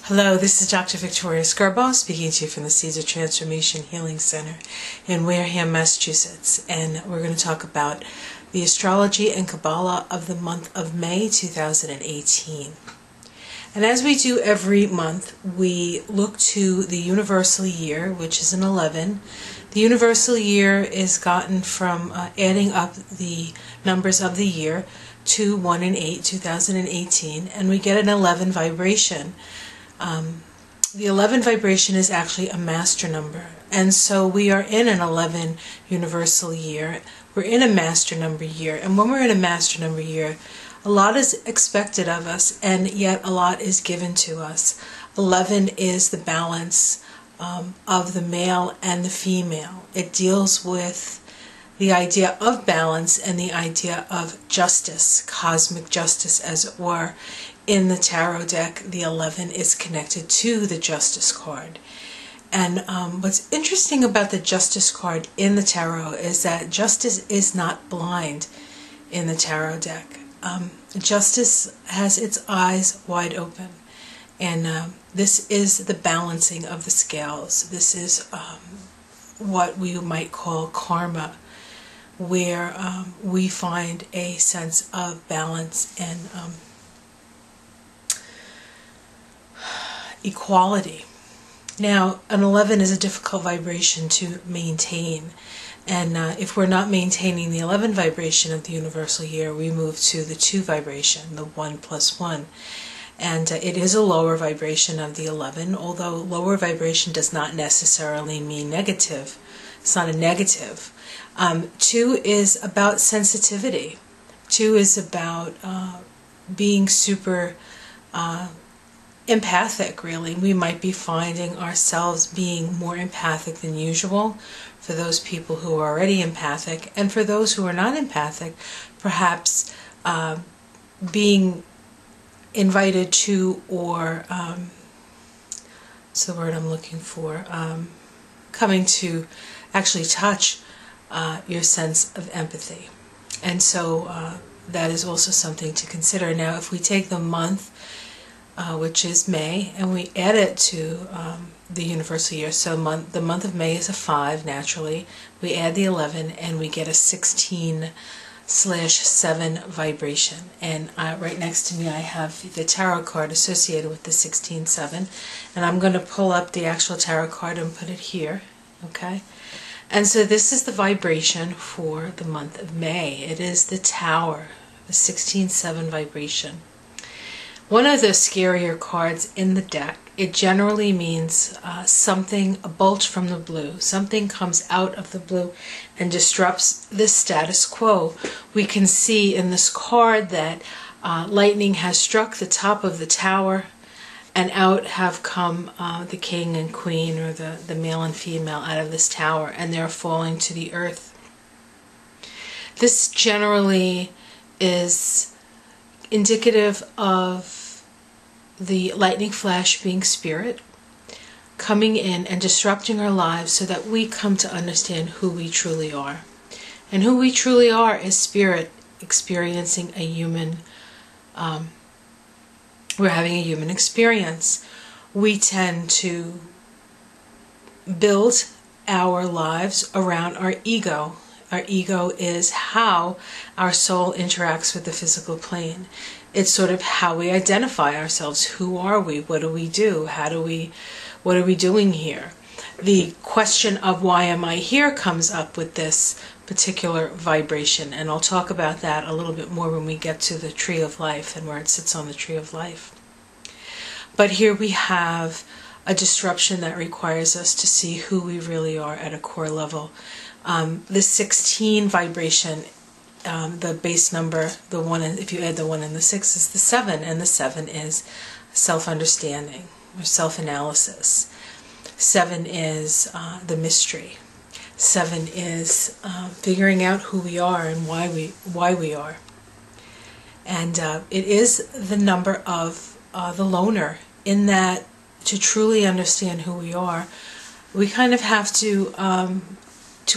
Hello, this is Dr. Victoria Scarborough speaking to you from the Seeds of Transformation Healing Center in Wareham, Massachusetts. And we're going to talk about the Astrology and Kabbalah of the month of May 2018. And as we do every month, we look to the universal year, which is an 11. The universal year is gotten from adding up the numbers of the year, 2, 1, and 8, 2018, and we get an 11 vibration. The 11 vibration is actually a master number, and so we are in an 11 universal year. We're in a master number year, and when we're in a master number year, a lot is expected of us, and yet a lot is given to us. 11 is the balance of the male and the female. It deals with the idea of balance and the idea of justice, cosmic justice as it were. In the tarot deck, the 11 is connected to the Justice card. And what's interesting about the Justice card in the tarot is that justice is not blind in the tarot deck. Justice has its eyes wide open. And this is the balancing of the scales. This is what we might call karma, where we find a sense of balance and equality. Now, an 11 is a difficult vibration to maintain, and if we're not maintaining the 11 vibration of the universal year, we move to the 2 vibration, the 1 plus 1. And it is a lower vibration of the 11, although lower vibration does not necessarily mean negative. It's not a negative. 2 is about sensitivity. 2 is about being super empathic, really. We might be finding ourselves being more empathic than usual for those people who are already empathic, and for those who are not empathic, perhaps being invited to, or what's the word I'm looking for, coming to actually touch your sense of empathy. And so that is also something to consider. Now, if we take the month, which is May, and we add it to the universal year, so the month of May is a 5 naturally. We add the 11 and we get a 16/7 vibration. And right next to me I have the tarot card associated with the 16/7, and I'm going to pull up the actual tarot card and put it here. Okay, and so this is the vibration for the month of May. It is the Tower, the 16/7 vibration. One of the scarier cards in the deck. It generally means something, a bolt from the blue. Something comes out of the blue and disrupts the status quo. We can see in this card that lightning has struck the top of the tower, and out have come the king and queen, or the male and female, out of this tower, and they're falling to the earth. This generally is indicative of the lightning flash being spirit coming in and disrupting our lives so that we come to understand who we truly are. And who we truly are is spirit experiencing a human, we're having a human experience. We tend to build our lives around our ego. Our ego is how our soul interacts with the physical plane. It's sort of how we identify ourselves. Who are we? What do we do? What are we doing here? The question of why am I here comes up with this particular vibration, and I'll talk about that a little bit more when we get to the tree of life and where it sits on the tree of life. But here we have a disruption that requires us to see who we really are at a core level. The 16 vibration, the base number, the 1, if you add the 1 and the 6, is the 7, and the 7 is self-understanding or self-analysis. 7 is the mystery. 7 is figuring out who we are and why we are. And it is the number of the loner, in that to truly understand who we are, we kind of have to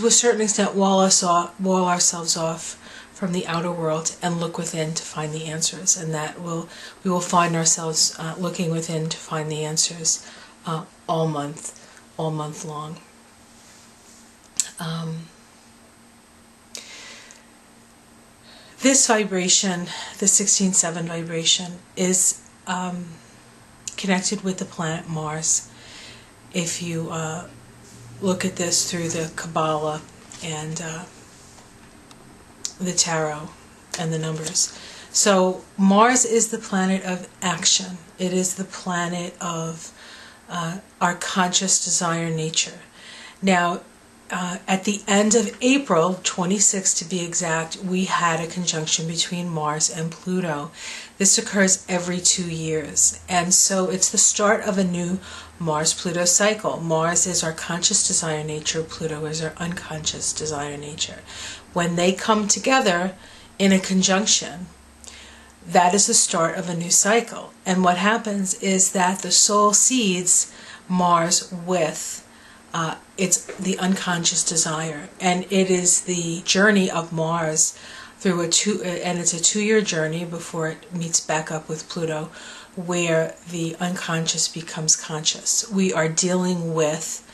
a certain extent, wall ourselves off from the outer world and look within to find the answers. And that we will find ourselves looking within to find the answers all month long. This vibration, the 16-7 vibration, is connected with the planet Mars. If you look at this through the Kabbalah and the tarot and the numbers. So Mars is the planet of action. It is the planet of our conscious desire nature. Now, at the end of April, 26 to be exact, we had a conjunction between Mars and Pluto. This occurs every 2 years. And so it's the start of a new Mars-Pluto cycle. Mars is our conscious desire nature. Pluto is our unconscious desire nature. When they come together in a conjunction, that is the start of a new cycle. And what happens is that the soul seeds Mars with it's the unconscious desire, and it is the journey of Mars through it's a 2-year journey before it meets back up with Pluto, where the unconscious becomes conscious. We are dealing with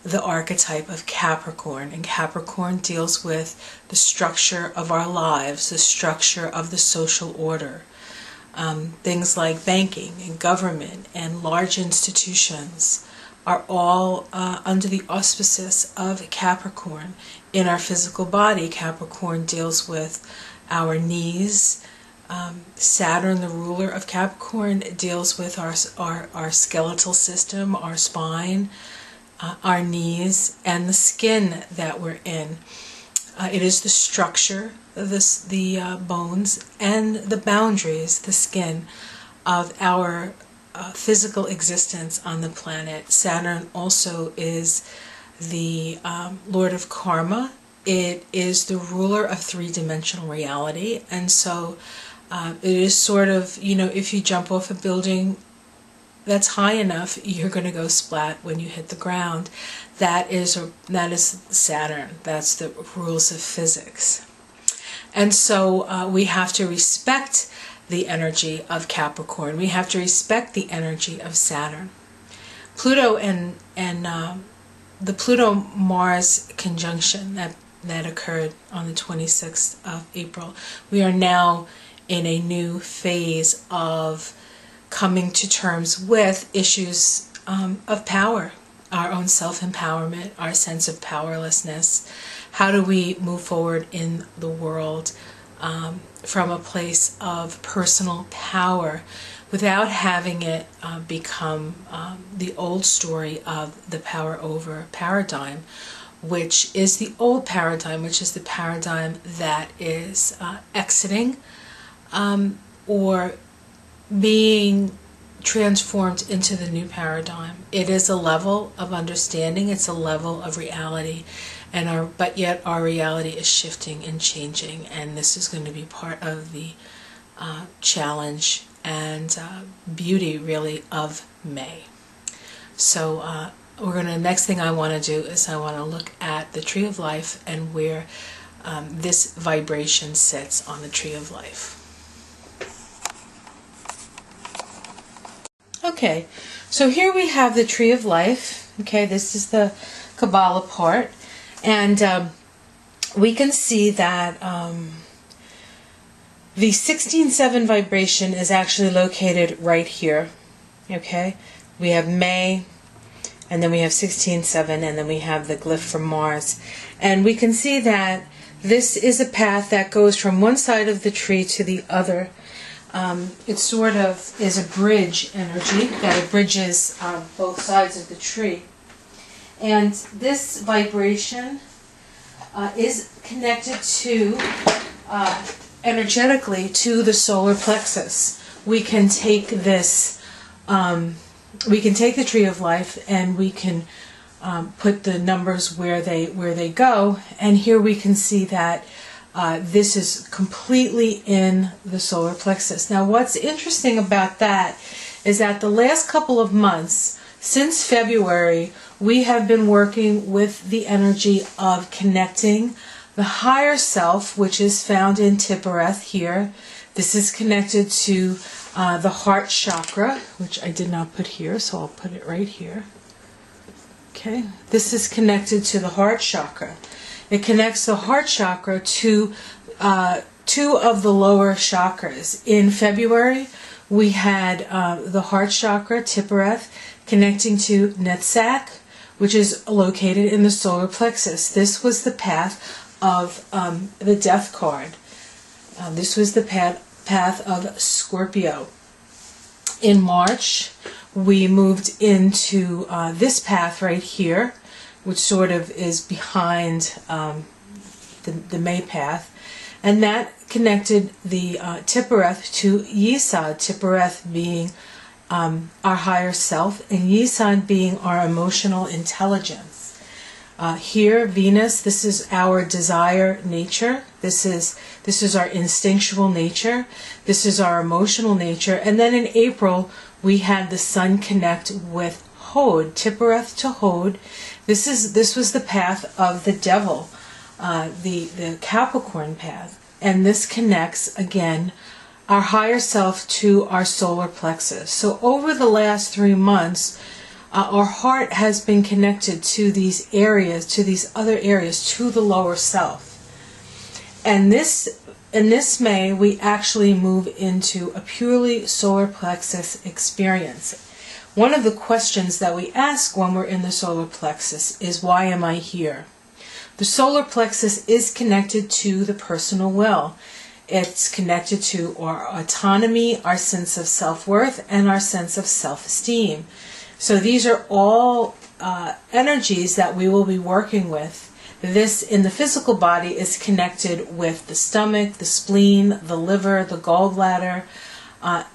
the archetype of Capricorn, and Capricorn deals with the structure of our lives, the structure of the social order. Things like banking and government and large institutions are all under the auspices of Capricorn. In our physical body, Capricorn deals with our knees. Saturn, the ruler of Capricorn, deals with our skeletal system, our spine, our knees, and the skin that we're in. It is the structure, the bones, and the boundaries, the skin, of our physical existence on the planet. Saturn also is the Lord of Karma. It is the ruler of three-dimensional reality, and so it is sort of, if you jump off a building that's high enough, you're going to go splat when you hit the ground. That is Saturn. That's the rules of physics. And so we have to respect the energy of Capricorn. We have to respect the energy of Saturn. Pluto and the Pluto-Mars conjunction that occurred on the 26th of April, we are now in a new phase of coming to terms with issues of power, our own self-empowerment, our sense of powerlessness. How do we move forward in the world from a place of personal power without having it become the old story of the power over paradigm, which is the old paradigm, which is the paradigm that is exiting or being transformed into the new paradigm. It is a level of understanding, it's a level of reality, but yet our reality is shifting and changing, and this is going to be part of the challenge and beauty, really, of May. So next thing I want to do is I want to look at the Tree of Life and where this vibration sits on the Tree of Life. Okay, so here we have the Tree of Life. Okay, this is the Kabbalah part, and we can see that the 16-7 vibration is actually located right here. Okay, we have May, and then we have 16-7, and then we have the glyph from Mars, and we can see that this is a path that goes from one side of the tree to the other. It sort of is a bridge energy that it bridges both sides of the tree. And this vibration is connected to, energetically, to the solar plexus. We can take this, we can take the Tree of Life and we can put the numbers where they go. And here we can see that this is completely in the solar plexus. Now, what's interesting about that is that the last couple of months, since February, we have been working with the energy of connecting The higher self, which is found in Tiphareth here, this is connected to the heart chakra, which I did not put here, so I'll put it right here. Okay, this is connected to the heart chakra. It connects the heart chakra to two of the lower chakras. In February, we had the heart chakra, Tiphareth, connecting to Netzach, which is located in the solar plexus. This was the path of the death card. This was the path of Scorpio. In March, we moved into this path right here, which sort of is behind the May path, and that connected the Tiphareth to Yesod, Tiphareth being our higher self, and Yesod being our emotional intelligence. Here, Venus, this is our desire nature. This is our instinctual nature. This is our emotional nature. And then in April, we had the Sun connect with Hod, Tiphareth to Hod. This was the path of the devil, the Capricorn path. And this connects, again, our higher self to our solar plexus. So over the last 3 months, our heart has been connected to these areas, to these other areas, to the lower self. And in this May, we actually move into a purely solar plexus experience. One of the questions that we ask when we're in the solar plexus is, why am I here? The solar plexus is connected to the personal will. It's connected to our autonomy, our sense of self-worth, and our sense of self-esteem. So these are all energies that we will be working with. This, in the physical body, is connected with the stomach, the spleen, the liver, the gallbladder,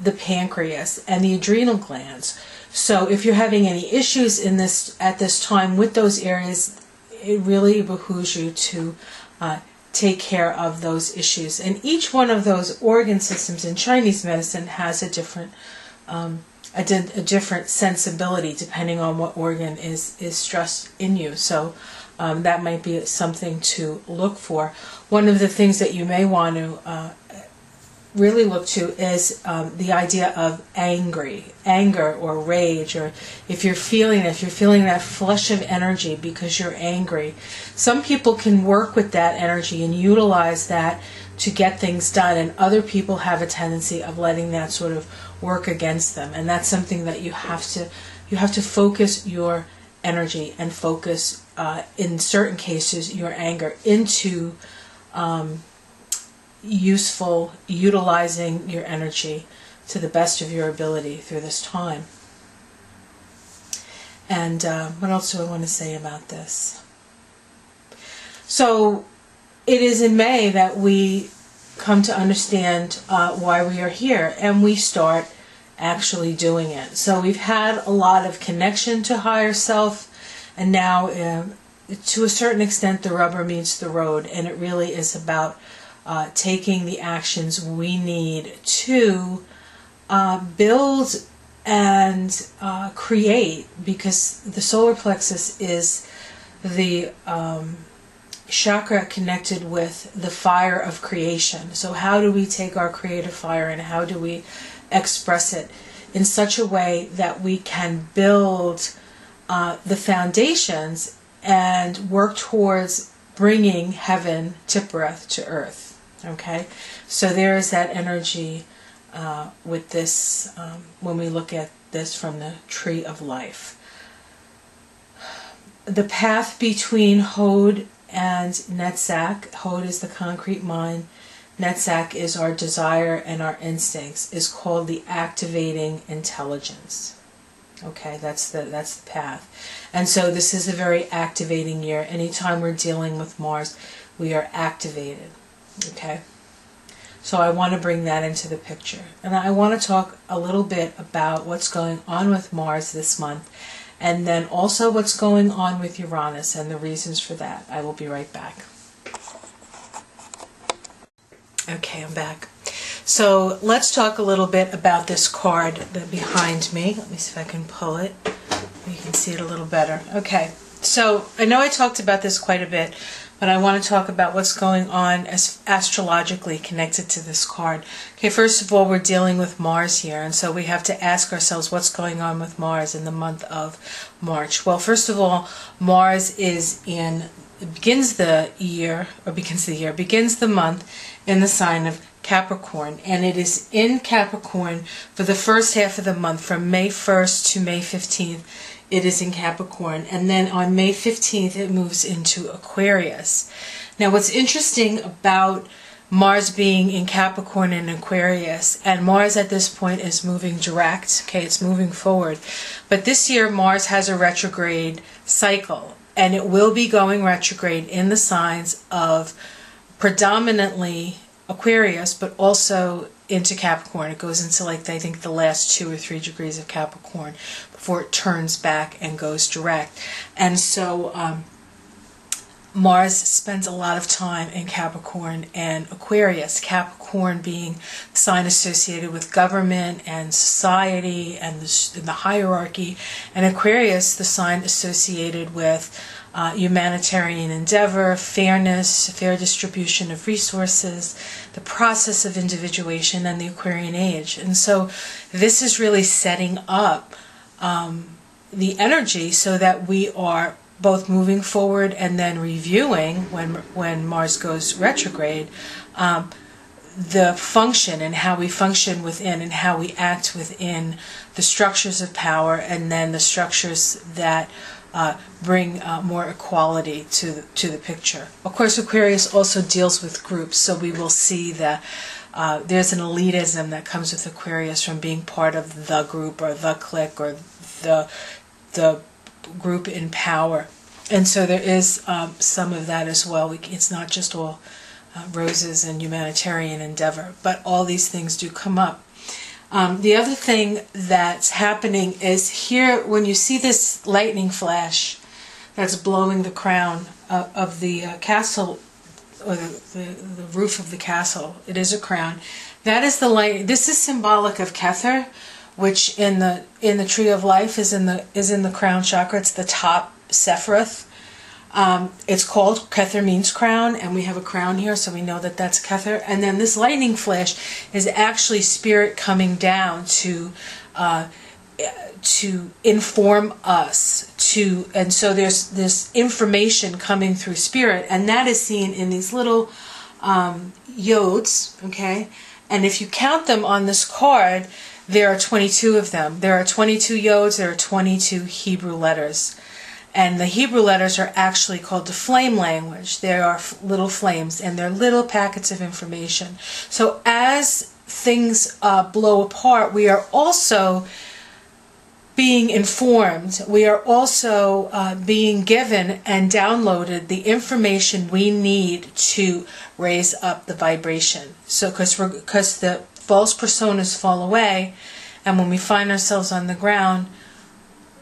the pancreas, and the adrenal glands. So if you're having any issues at this time with those areas, it really behooves you to take care of those issues. And each one of those organ systems in Chinese medicine has a different sensibility depending on what organ is stressed in you. So that might be something to look for. One of the things that you may want to really look to is the idea of anger or rage, or if you're feeling that flush of energy because you're angry. Some people can work with that energy and utilize that to get things done, and other people have a tendency of letting that sort of work against them, and that's something that you have to focus your energy and focus in certain cases your anger into utilizing your energy to the best of your ability through this time. And what else do I want to say about this? So it is in May that we come to understand why we are here, and we start actually doing it. So we've had a lot of connection to higher self, and now to a certain extent the rubber meets the road, and it really is about taking the actions we need to build and create, because the solar plexus is the chakra connected with the fire of creation. So how do we take our creative fire and how do we express it in such a way that we can build the foundations and work towards bringing heaven, Tiphareth, to earth? Okay, so there is that energy with this when we look at this from the tree of life. The path between Hod and Netzach, Hod is the concrete mind, Netzach is our desire and our instincts, is called the activating intelligence. Okay, that's the path. And so this is a very activating year. Anytime we're dealing with Mars, we are activated. Okay, so I want to bring that into the picture. And I want to talk a little bit about what's going on with Mars this month, and then also what's going on with Uranus and the reasons for that. I will be right back. Okay, I'm back. So let's talk a little bit about this card behind me. Let me see if I can pull it. You can see it a little better. Okay, so I know I talked about this quite a bit, but I want to talk about what's going on as astrologically connected to this card. Okay, first of all, we're dealing with Mars here, and so we have to ask ourselves what's going on with Mars in the month of March. Well, first of all, Mars begins the month in the sign of Capricorn, and it is in Capricorn for the first half of the month, from May 1st to May 15th. It is in Capricorn, and then on May 15th it moves into Aquarius. Now, what's interesting about Mars being in Capricorn and Aquarius, and Mars at this point is moving direct, okay, it's moving forward, but this year Mars has a retrograde cycle, and it will be going retrograde in the signs of predominantly Aquarius, but also into Capricorn. It goes into, like, I think the last 2 or 3 degrees of Capricorn before it turns back and goes direct. And so Mars spends a lot of time in Capricorn and Aquarius. Capricorn being the sign associated with government and society and the hierarchy, and Aquarius the sign associated with humanitarian endeavor, fairness, fair distribution of resources, the process of individuation, and the Aquarian age. And so this is really setting up the energy so that we are both moving forward and then reviewing when Mars goes retrograde the function and how we function within and how we act within the structures of power, and then the structures that bring more equality to the picture. Of course, Aquarius also deals with groups, so we will see that there's an elitism that comes with Aquarius from being part of the group or the clique or the group in power. And so there is some of that as well. It's not just all roses and humanitarian endeavor, but all these things do come up. The other thing that's happening is here, when you see this lightning flash that's blowing the crown of the castle, or the roof of the castle, it is a crown. That is the light. This is symbolic of Kether, which in the tree of life is in the crown chakra. It's the top Sephiroth. It's called Kether, means crown, and we have a crown here, so we know that that's Kether. And then this lightning flash is actually spirit coming down to inform us, and so there's this information coming through spirit, and that is seen in these little yods, okay? And if you count them on this card, there are 22 of them. There are 22 yods, there are 22 Hebrew letters. And the Hebrew letters are actually called the flame language. They are little flames, and they're little packets of information. So as things blow apart, we are also being informed. We are also being given and downloaded the information we need to raise up the vibration. So because the false personas fall away, and when we find ourselves on the ground,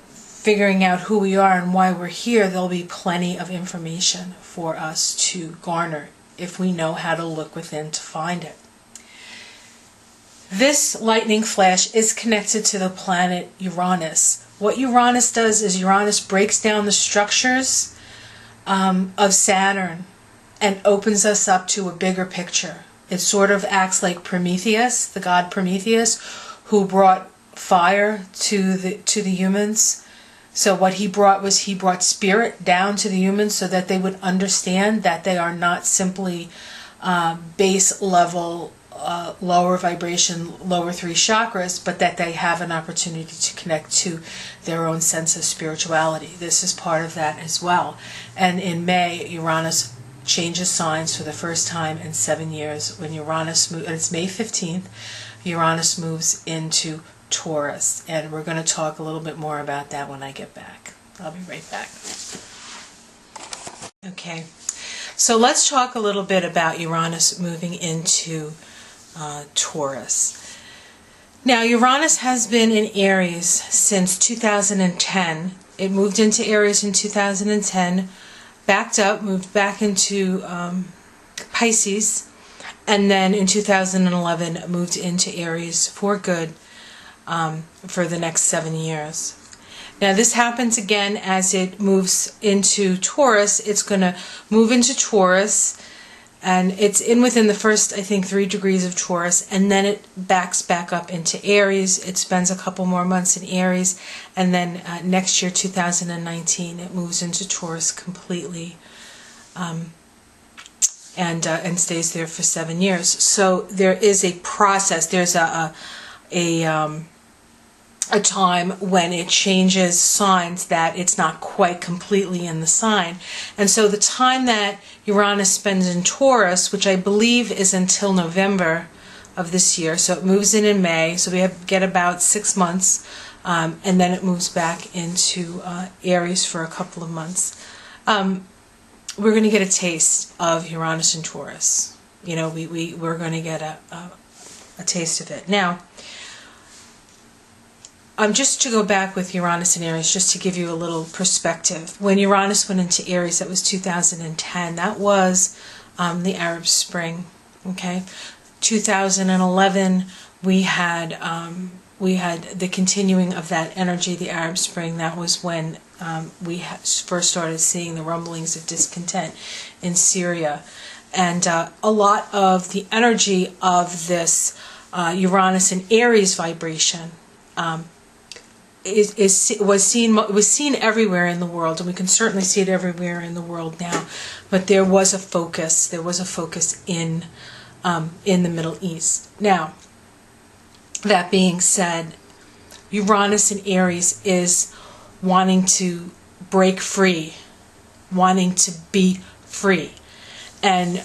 figuring out who we are and why we're here, there'll be plenty of information for us to garner if we know how to look within to find it. This lightning flash is connected to the planet Uranus. What Uranus does is Uranus breaks down the structures of Saturn and opens us up to a bigger picture. It sort of acts like Prometheus, the god Prometheus, who brought fire to the humans. So what he brought was he brought spirit down to the humans so that they would understand that they are not simply base level, lower vibration, lower 3 chakras, but that they have an opportunity to connect to their own sense of spirituality. This is part of that as well. And in May, Uranus changes signs for the first time in 7 years. When Uranus moves, it's May 15th, Uranus moves into Taurus, and we're going to talk a little bit more about that when I get back. I'll be right back. Okay, so let's talk a little bit about Uranus moving into Taurus. Now, Uranus has been in Aries since 2010. It moved into Aries in 2010, backed up, moved back into Pisces, and then in 2011 moved into Aries for good for the next 7 years. Now this happens again as it moves into Taurus. It's going to move into Taurus, and it's in within the first, I think, 3 degrees of Taurus, and then it backs back up into Aries. It spends a couple more months in Aries, and then next year, 2019, it moves into Taurus completely, and stays there for 7 years. So there is a process. There's a time when it changes signs, that it's not quite completely in the sign. And so the time that Uranus spends in Taurus, which I believe is until November of this year, so it moves in May, so we get about 6 months, and then it moves back into Aries for a couple of months. We're going to get a taste of Uranus and Taurus. You know, we're going to get a taste of it. Now, just to go back with Uranus and Aries, just to give you a little perspective. When Uranus went into Aries, that was 2010. That was the Arab Spring. Okay, 2011 we had the continuing of that energy, the Arab Spring. That was when we first started seeing the rumblings of discontent in Syria, and a lot of the energy of this Uranus and Aries vibration was seen everywhere in the world, and we can certainly see it everywhere in the world now. But there was a focus. There was a focus in the Middle East. Now, that being said, Uranus and Aries is wanting to break free, wanting to be free, and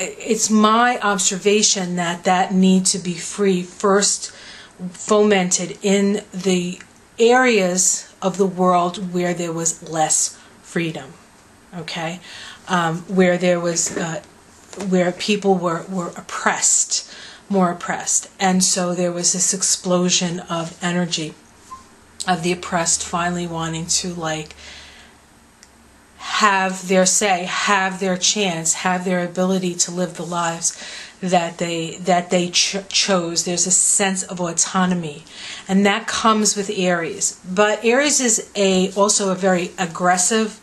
it's my observation that need to be free first fomented in the areas of the world where there was less freedom, okay, where there was where people were oppressed, more oppressed, and so there was this explosion of energy of the oppressed finally wanting to, like, have their say, have their chance, have their ability to live the lives that they chose. There's a sense of autonomy, and that comes with Aries. But Aries is also a very aggressive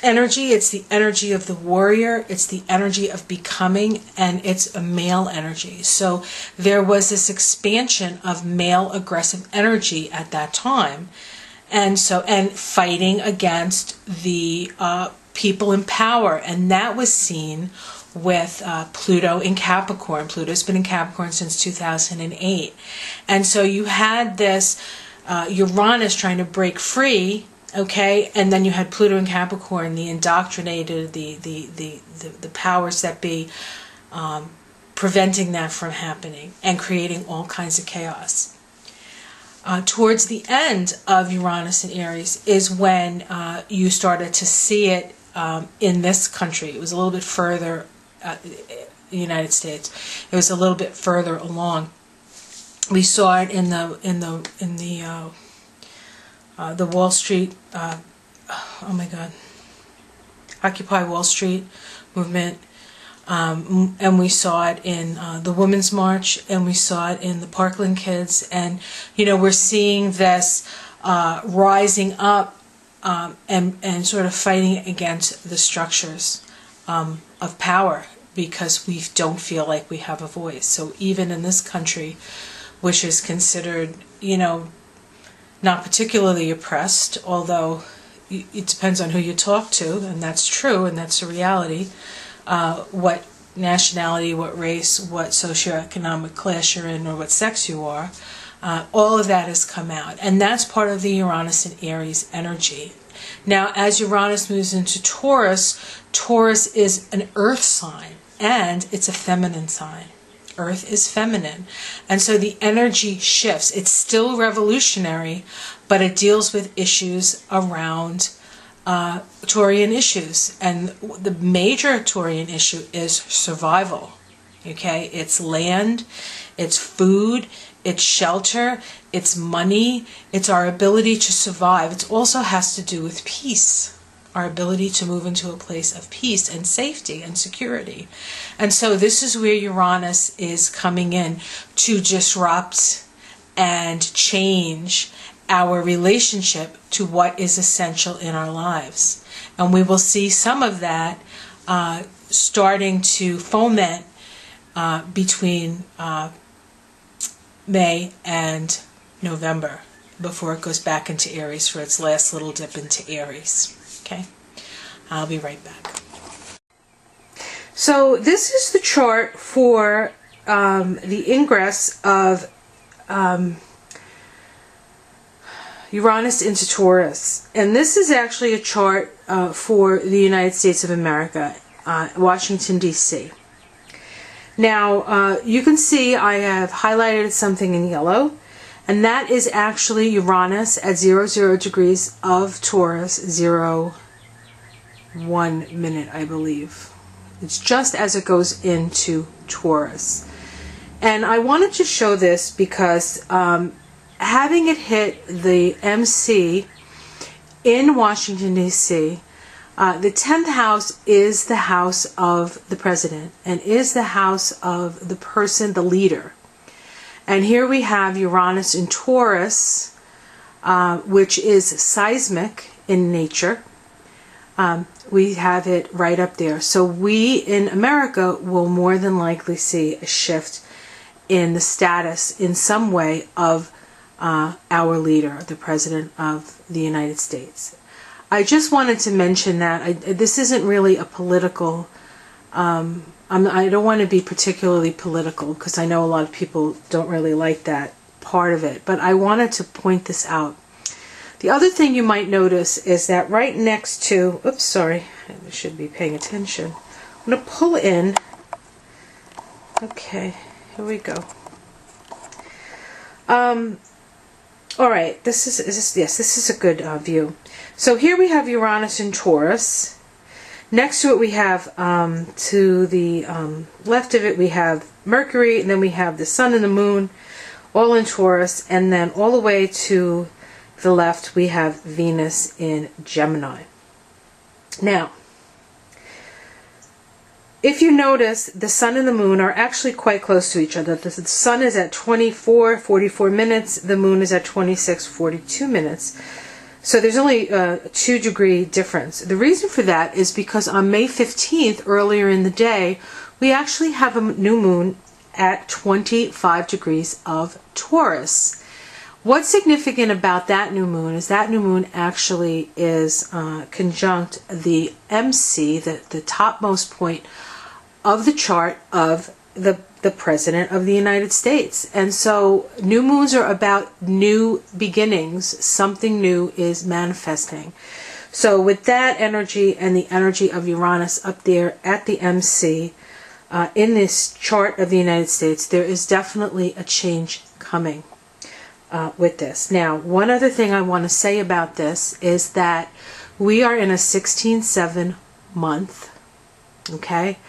energy. It's the energy of the warrior. It's the energy of becoming, and it's a male energy. So there was this expansion of male aggressive energy at that time, and fighting against the people in power, and that was seen with Pluto in Capricorn. Pluto's been in Capricorn since 2008. And so you had this Uranus trying to break free, okay, and then you had Pluto in Capricorn, the indoctrinated, the powers that be, preventing that from happening and creating all kinds of chaos. Towards the end of Uranus and Aries is when you started to see it in this country. It was a little bit further, the United States. It was a little bit further along. We saw it in the Wall Street, Occupy Wall Street movement, and we saw it in the Women's March, and we saw it in the Parkland Kids, and we're seeing this rising up and sort of fighting against the structures of power, because we don't feel like we have a voice. So even in this country, which is considered, not particularly oppressed, although it depends on who you talk to, and that's true, and that's a reality, what nationality, what race, what socioeconomic class you're in, or what sex you are, all of that has come out. And that's part of the Uranus and Aries energy. Now, as Uranus moves into Taurus, Taurus is an earth sign, and it's a feminine sign. Earth is feminine. And so the energy shifts. It's still revolutionary, but it deals with issues around Taurian issues. And the major Taurian issue is survival. Okay? It's land, it's food, it's shelter, it's money, it's our ability to survive. It also has to do with peace. Our ability to move into a place of peace and safety and security. And so this is where Uranus is coming in to disrupt and change our relationship to what is essential in our lives. And we will see some of that starting to foment between May and November, before it goes back into Aries for its last little dip into Aries. Okay, I'll be right back. So this is the chart for the ingress of Uranus into Taurus. And this is actually a chart for the United States of America, Washington, D.C. Now, you can see I have highlighted something in yellow, and that is actually Uranus at 00 degrees of Taurus, 1 minute, I believe. It's just as it goes into Taurus. And I wanted to show this because having it hit the MC in Washington, D.C., the 10th house is the house of the president and is the house of the person, the leader. And here we have Uranus in Taurus, which is seismic in nature. We have it right up there. So we in America will more than likely see a shift in the status in some way of our leader, the President of the United States. I just wanted to mention that this isn't really a political, I don't want to be particularly political because I know a lot of people don't really like that part of it, but I wanted to point this out. The other thing you might notice is that right next to, oops, sorry, I should be paying attention. I'm going to pull in, okay, here we go. All right, this is a good view. So here we have Uranus in Taurus. Next to it we have, to the left of it we have Mercury, and then we have the Sun and the Moon, all in Taurus, and then all the way to the left we have Venus in Gemini. Now, if you notice, the Sun and the Moon are actually quite close to each other. The Sun is at 24:44 minutes, the Moon is at 26:42 minutes. So there's only a 2-degree difference. The reason for that is because on May 15th, earlier in the day, we actually have a new moon at 25 degrees of Taurus. What's significant about that new moon is that new moon actually is conjunct the MC, the topmost point of the chart of the President of the United States. And so new moons are about new beginnings. Something new is manifesting. So with that energy and the energy of Uranus up there at the MC in this chart of the United States, there is definitely a change coming with this. Now, one other thing I want to say about this is that we are in a 16/7 month, okay?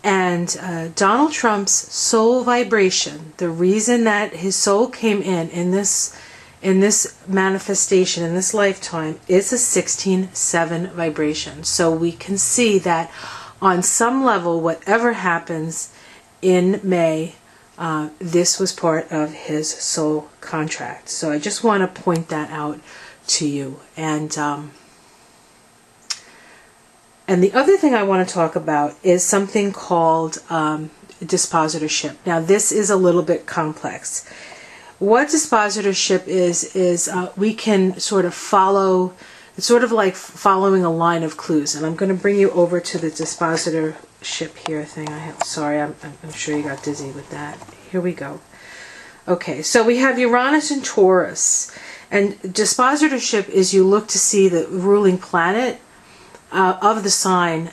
And Donald Trump's soul vibration, the reason that his soul came in this manifestation, in this lifetime, is a 16/7 vibration. So we can see that on some level, whatever happens in May, this was part of his soul contract. So I just want to point that out to you. And the other thing I want to talk about is something called dispositorship. Now, this is a little bit complex. What dispositorship is we can sort of follow, it's sort of like following a line of clues. And I'm going to bring you over to the dispositorship here thing I have. Sorry, I'm sure you got dizzy with that. Here we go. Okay, so we have Uranus and Taurus. And dispositorship is you look to see the ruling planet of the sign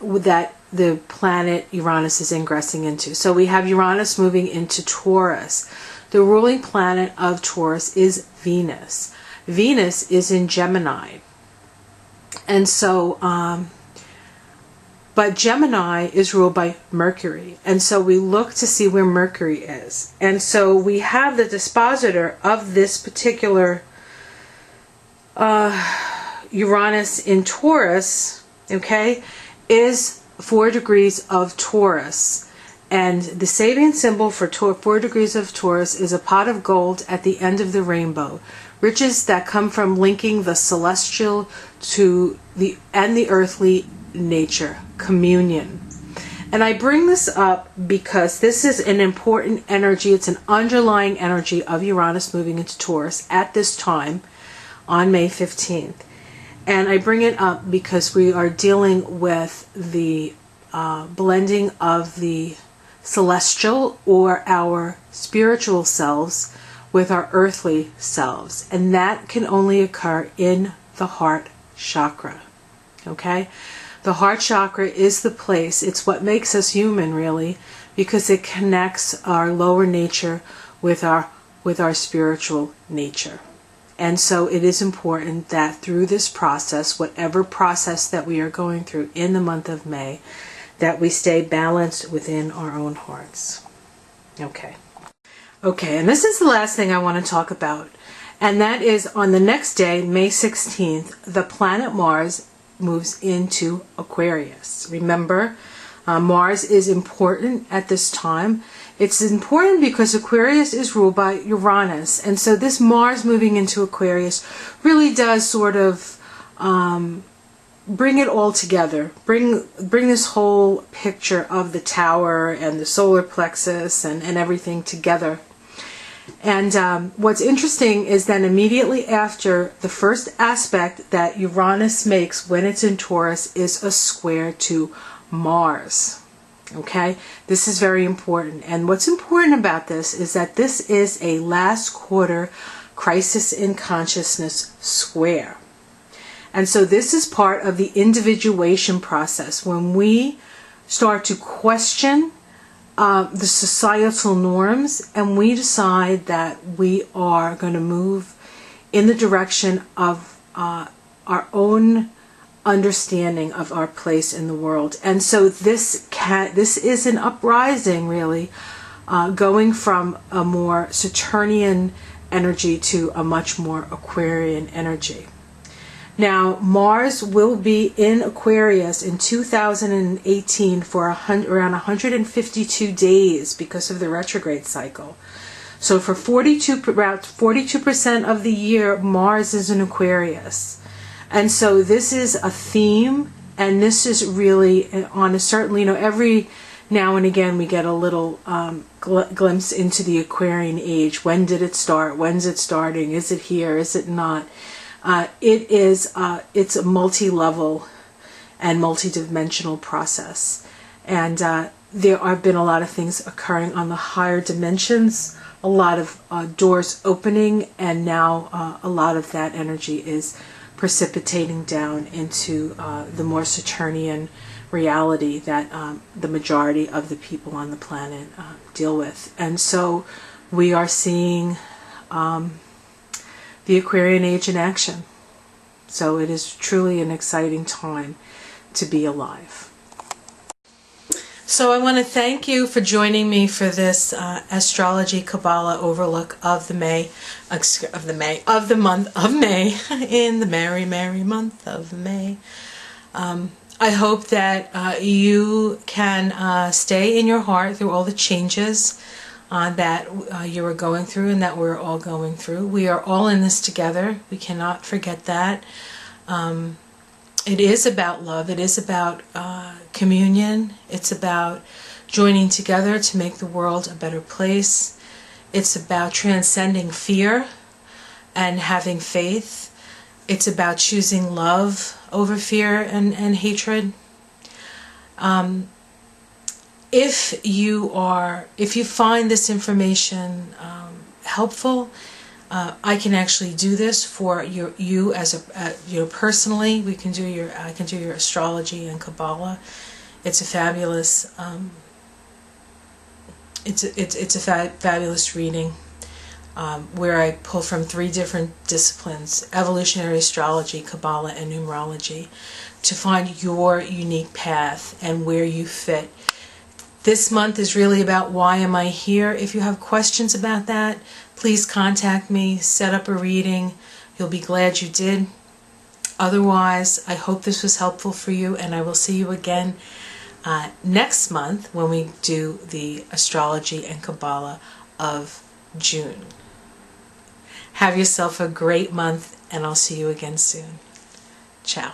that the planet Uranus is ingressing into. So we have Uranus moving into Taurus. The ruling planet of Taurus is Venus. Venus is in Gemini. And so, but Gemini is ruled by Mercury. And so we look to see where Mercury is. And so we have the dispositor of this particular Uranus in Taurus, okay, is 4 degrees of Taurus. And the Sabian symbol for 4 degrees of Taurus is a pot of gold at the end of the rainbow, riches that come from linking the celestial to the earthly nature, communion. And I bring this up because this is an important energy. It's an underlying energy of Uranus moving into Taurus at this time on May 15th. And I bring it up because we are dealing with the blending of the celestial or our spiritual selves with our earthly selves. And that can only occur in the heart chakra. Okay? The heart chakra is the place, it's what makes us human really, because it connects our lower nature with our spiritual nature. And so it is important that through this process, whatever process that we are going through in the month of May, that we stay balanced within our own hearts. Okay, and this is the last thing I want to talk about. And that is on the next day, May 16th, the planet Mars moves into Aquarius. Remember, Mars is important at this time. It's important because Aquarius is ruled by Uranus. And so this Mars moving into Aquarius really does sort of bring it all together. Bring this whole picture of the tower and the solar plexus and everything together. And what's interesting is that immediately after, the first aspect that Uranus makes when it's in Taurus is a square to Mars. Okay, this is very important. And what's important about this is that this is a last quarter crisis in consciousness square. And so this is part of the individuation process. When we start to question the societal norms, and we decide that we are going to move in the direction of our own understanding of our place in the world. And so this is an uprising, really, going from a more Saturnian energy to a much more Aquarian energy. Now, Mars will be in Aquarius in 2018 for around 152 days because of the retrograde cycle. So for about 42% of the year, Mars is in Aquarius. And so this is a theme, and this is really on a certain, every now and again we get a little glimpse into the Aquarian age. When did it start? When's it starting? Is it here? Is it not? It's a multi-level and multi-dimensional process. And there have been a lot of things occurring on the higher dimensions, a lot of doors opening, and now a lot of that energy is precipitating down into the more Saturnian reality that the majority of the people on the planet deal with. And so we are seeing the Aquarian age in action. So it is truly an exciting time to be alive. So I want to thank you for joining me for this Astrology Kabbalah overlook of the month of May, in the merry, merry month of May. I hope that you can stay in your heart through all the changes that you are going through and that we're all going through. We are all in this together. We cannot forget that. It is about love. It is about communion. It's about joining together to make the world a better place. It's about transcending fear and having faith. It's about choosing love over fear and hatred. If you find this information helpful, I can actually do this for you as personally. I can do your astrology and Kabbalah. It's a fabulous it's a fabulous reading where I pull from 3 different disciplines: evolutionary astrology, Kabbalah, and numerology, to find your unique path and where you fit. This month is really about why am I here. If you have questions about that, please contact me, set up a reading. You'll be glad you did. Otherwise, I hope this was helpful for you, and I will see you again next month when we do the Astrology and Kabbalah of June. Have yourself a great month, and I'll see you again soon. Ciao.